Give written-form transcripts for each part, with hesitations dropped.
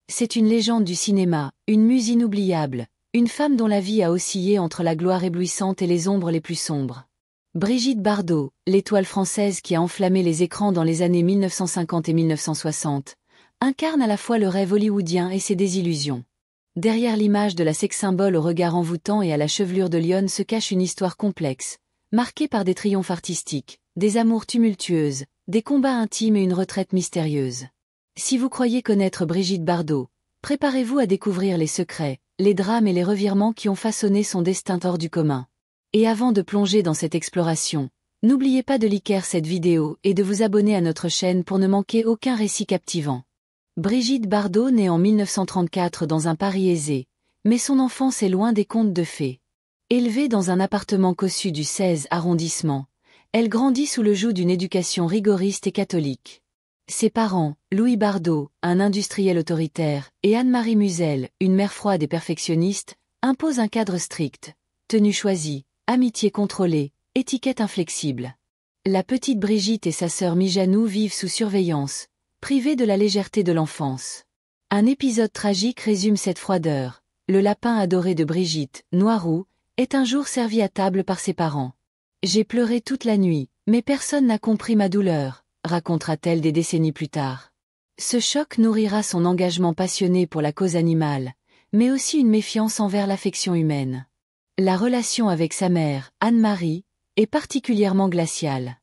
C'est une légende du cinéma, une muse inoubliable, une femme dont la vie a oscillé entre la gloire éblouissante et les ombres les plus sombres. Brigitte Bardot, l'étoile française qui a enflammé les écrans dans les années 1950 et 1960, incarne à la fois le rêve hollywoodien et ses désillusions. Derrière l'image de la sex-symbole au regard envoûtant et à la chevelure de lionne se cache une histoire complexe, marquée par des triomphes artistiques, des amours tumultueuses, des combats intimes et une retraite mystérieuse. Si vous croyez connaître Brigitte Bardot, préparez-vous à découvrir les secrets, les drames et les revirements qui ont façonné son destin hors du commun. Et avant de plonger dans cette exploration, n'oubliez pas de liker cette vidéo et de vous abonner à notre chaîne pour ne manquer aucun récit captivant. Brigitte Bardot naît en 1934 dans un Paris aisé, mais son enfance est loin des contes de fées. Élevée dans un appartement cossu du 16 arrondissement, elle grandit sous le joug d'une éducation rigoriste et catholique. Ses parents, Louis Bardot, un industriel autoritaire, et Anne-Marie Musel, une mère froide et perfectionniste, imposent un cadre strict, tenue choisie, amitié contrôlée, étiquette inflexible. La petite Brigitte et sa sœur Mijanou vivent sous surveillance, privées de la légèreté de l'enfance. Un épisode tragique résume cette froideur. Le lapin adoré de Brigitte, Noirou, est un jour servi à table par ses parents. « J'ai pleuré toute la nuit, mais personne n'a compris ma douleur », racontera-t-elle des décennies plus tard. Ce choc nourrira son engagement passionné pour la cause animale, mais aussi une méfiance envers l'affection humaine. La relation avec sa mère, Anne-Marie, est particulièrement glaciale.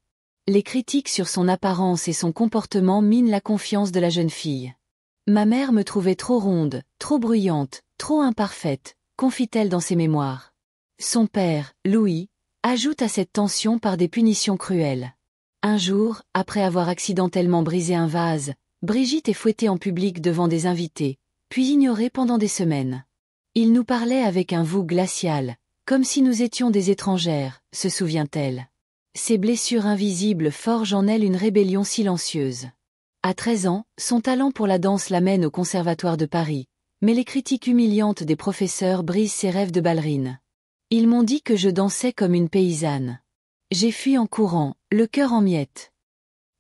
Les critiques sur son apparence et son comportement minent la confiance de la jeune fille. « Ma mère me trouvait trop ronde, trop bruyante, trop imparfaite », confie-t-elle dans ses mémoires. Son père, Louis, ajoute à cette tension par des punitions cruelles. Un jour, après avoir accidentellement brisé un vase, Brigitte est fouettée en public devant des invités, puis ignorée pendant des semaines. Il nous parlait avec un vous glacial, comme si nous étions des étrangères, se souvient-elle. Ces blessures invisibles forgent en elle une rébellion silencieuse. À 13 ans, son talent pour la danse l'amène au Conservatoire de Paris, mais les critiques humiliantes des professeurs brisent ses rêves de ballerine. Ils m'ont dit que je dansais comme une paysanne. J'ai fui en courant, le cœur en miettes.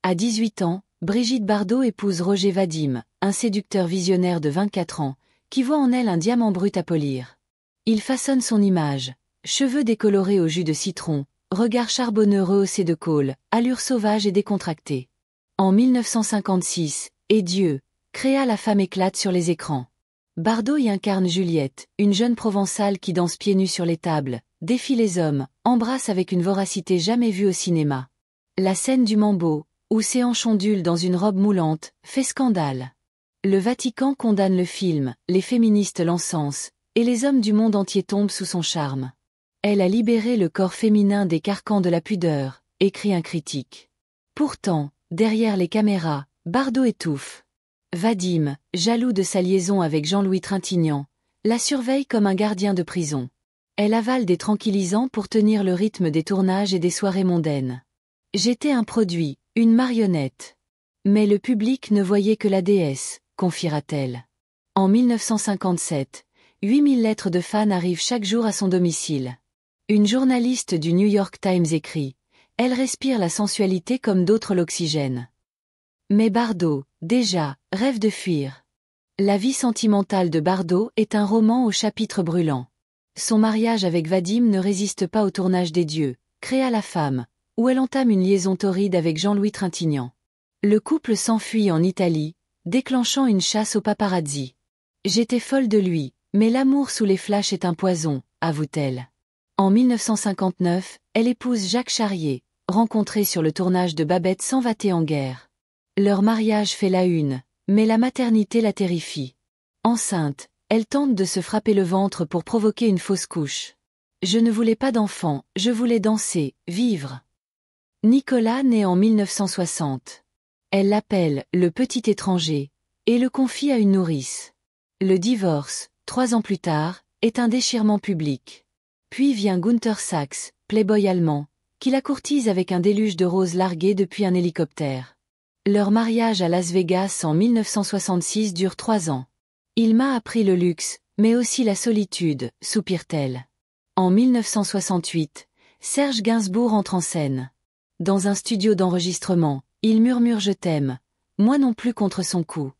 À 18 ans, Brigitte Bardot épouse Roger Vadim, un séducteur visionnaire de 24 ans, qui voit en elle un diamant brut à polir. Il façonne son image, cheveux décolorés au jus de citron, regard charbonneux rehaussé de colle, allure sauvage et décontractée. En 1956, et Dieu créa La femme éclate sur les écrans. Bardot y incarne Juliette, une jeune provençale qui danse pieds nus sur les tables, défie les hommes, embrasse avec une voracité jamais vue au cinéma. La scène du Mambo, où ses hanches ondulent dans une robe moulante, fait scandale. Le Vatican condamne le film, les féministes l'encensent, et les hommes du monde entier tombent sous son charme. Elle a libéré le corps féminin des carcans de la pudeur, écrit un critique. Pourtant, derrière les caméras, Bardot étouffe. Vadim, jaloux de sa liaison avec Jean-Louis Trintignant, la surveille comme un gardien de prison. Elle avale des tranquillisants pour tenir le rythme des tournages et des soirées mondaines. J'étais un produit, une marionnette. Mais le public ne voyait que la déesse, confiera-t-elle. En 1957, 8000 lettres de fans arrivent chaque jour à son domicile. Une journaliste du New York Times écrit « Elle respire la sensualité comme d'autres l'oxygène ». Mais Bardot, déjà, rêve de fuir. La vie sentimentale de Bardot est un roman au chapitre brûlant. Son mariage avec Vadim ne résiste pas au tournage des dieux, créa La femme, où elle entame une liaison torride avec Jean-Louis Trintignant. Le couple s'enfuit en Italie, déclenchant une chasse aux paparazzi. J'étais folle de lui, mais l'amour sous les flashs est un poison, avoue-t-elle. En 1959, elle épouse Jacques Charrier, rencontré sur le tournage de Babette sans vater en guerre. Leur mariage fait la une, mais la maternité la terrifie. Enceinte, elle tente de se frapper le ventre pour provoquer une fausse couche. Je ne voulais pas d'enfant, je voulais danser, vivre. Nicolas naît en 1960. Elle l'appelle « le petit étranger » et le confie à une nourrice. Le divorce, 3 ans plus tard, est un déchirement public. Puis vient Günther Sachs, playboy allemand, qui la courtise avec un déluge de roses larguées depuis un hélicoptère. Leur mariage à Las Vegas en 1966 dure 3 ans. Il m'a appris le luxe, mais aussi la solitude, soupire-t-elle. En 1968, Serge Gainsbourg entre en scène. Dans un studio d'enregistrement, il murmure « Je t'aime », moi non plus contre son cou.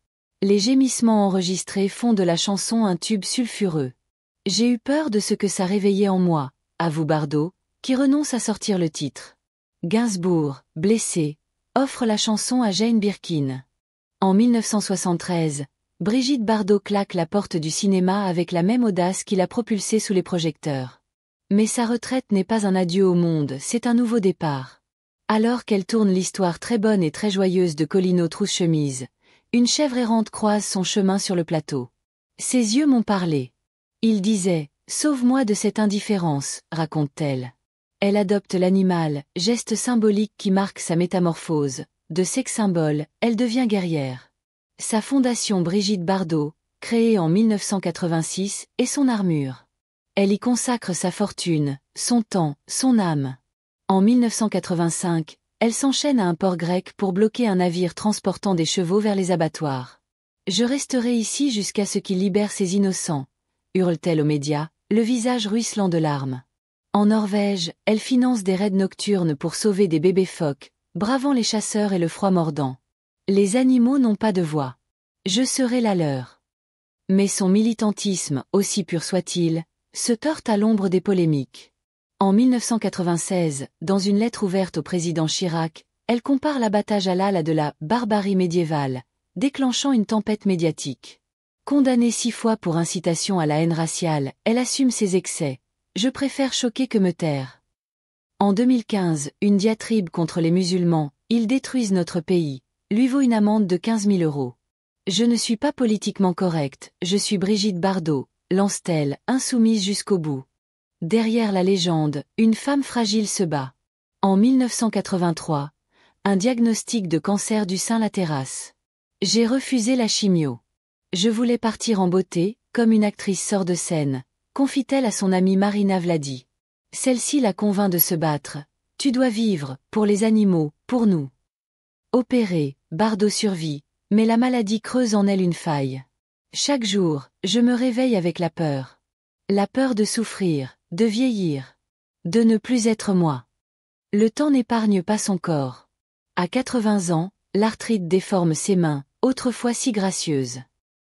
Les gémissements enregistrés font de la chanson un tube sulfureux. J'ai eu peur de ce que ça réveillait en moi, avoue Bardot, qui renonce à sortir le titre. Gainsbourg, blessé, offre la chanson à Jane Birkin. En 1973, Brigitte Bardot claque la porte du cinéma avec la même audace qui l'a propulsée sous les projecteurs. Mais sa retraite n'est pas un adieu au monde, c'est un nouveau départ. Alors qu'elle tourne l'histoire très bonne et très joyeuse de Colino Trousse-Chemise, une chèvre errante croise son chemin sur le plateau. Ses yeux m'ont parlé. Il disait « Sauve-moi de cette indifférence », raconte-t-elle. Elle adopte l'animal, geste symbolique qui marque sa métamorphose. De sex-symbole, elle devient guerrière. Sa fondation Brigitte Bardot, créée en 1986, est son armure. Elle y consacre sa fortune, son temps, son âme. En 1985, elle s'enchaîne à un port grec pour bloquer un navire transportant des chevaux vers les abattoirs. « Je resterai ici jusqu'à ce qu'il libère ces innocents », hurle-t-elle aux médias, le visage ruisselant de larmes. En Norvège, elle finance des raids nocturnes pour sauver des bébés phoques, bravant les chasseurs et le froid mordant. Les animaux n'ont pas de voix. Je serai la leur. Mais son militantisme, aussi pur soit-il, se heurte à l'ombre des polémiques. En 1996, dans une lettre ouverte au président Chirac, elle compare l'abattage halal à de la « barbarie médiévale », déclenchant une tempête médiatique. Condamnée 6 fois pour incitation à la haine raciale, elle assume ses excès. « Je préfère choquer que me taire ». En 2015, une diatribe contre les musulmans, ils détruisent notre pays, lui vaut une amende de 15 000 €. Je ne suis pas politiquement correcte, je suis Brigitte Bardot, lance-t-elle, insoumise jusqu'au bout. Derrière la légende, une femme fragile se bat. En 1983, un diagnostic de cancer du sein la terrasse. J'ai refusé la chimio. Je voulais partir en beauté, comme une actrice sort de scène, confie-t-elle à son amie Marina Vladi. Celle-ci la convainc de se battre. Tu dois vivre, pour les animaux, pour nous. Opérée, Bardot survit, mais la maladie creuse en elle une faille. Chaque jour, je me réveille avec la peur. La peur de souffrir, de vieillir. De ne plus être moi. Le temps n'épargne pas son corps. À 80 ans, l'arthrite déforme ses mains, autrefois si gracieuses.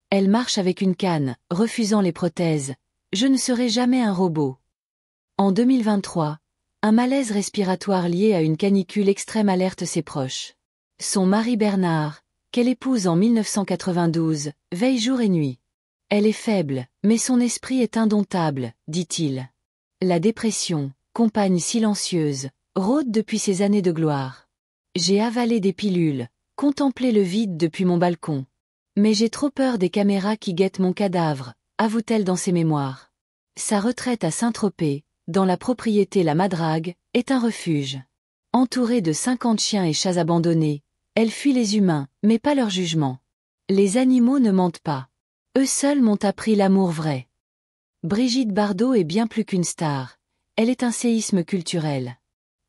Elle marche avec une canne, refusant les prothèses. Je ne serai jamais un robot. En 2023, un malaise respiratoire lié à une canicule extrême alerte ses proches. Son mari Bernard, qu'elle épouse en 1992, veille jour et nuit. Elle est faible, mais son esprit est indomptable, dit-il. La dépression, compagne silencieuse, rôde depuis ses années de gloire. J'ai avalé des pilules, contemplé le vide depuis mon balcon. Mais j'ai trop peur des caméras qui guettent mon cadavre, avoue-t-elle dans ses mémoires. Sa retraite à Saint-Tropez, dans la propriété La Madrague, est un refuge. Entourée de 50 chiens et chats abandonnés, elle fuit les humains, mais pas leur jugement. Les animaux ne mentent pas. Eux seuls m'ont appris l'amour vrai. Brigitte Bardot est bien plus qu'une star, elle est un séisme culturel.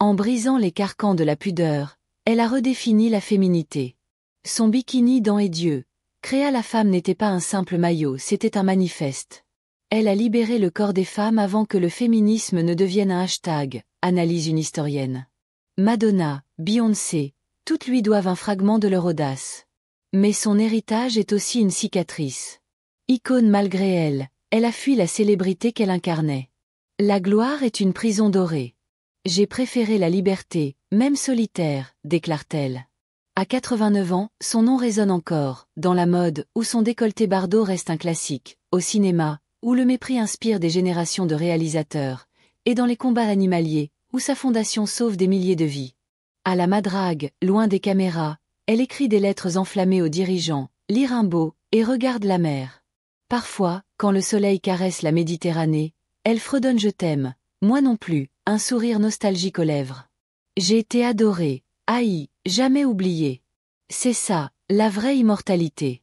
En brisant les carcans de la pudeur, elle a redéfini la féminité. Son bikini dans Et Dieu, créa la femme n'était pas un simple maillot, c'était un manifeste. Elle a libéré le corps des femmes avant que le féminisme ne devienne un hashtag, analyse une historienne. Madonna, Beyoncé, toutes lui doivent un fragment de leur audace. Mais son héritage est aussi une cicatrice. Icône malgré elle, elle a fui la célébrité qu'elle incarnait. La gloire est une prison dorée. J'ai préféré la liberté, même solitaire, déclare-t-elle. À 89 ans, son nom résonne encore, dans la mode, où son décolleté Bardot reste un classique, au cinéma, où le mépris inspire des générations de réalisateurs, et dans les combats animaliers, où sa fondation sauve des milliers de vies. À la Madrague, loin des caméras, elle écrit des lettres enflammées aux dirigeants, lit Rimbaud, et regarde la mer. Parfois, quand le soleil caresse la Méditerranée, elle fredonne « Je t'aime », moi non plus, un sourire nostalgique aux lèvres. J'ai été adorée, haïe, jamais oubliée. C'est ça, la vraie immortalité.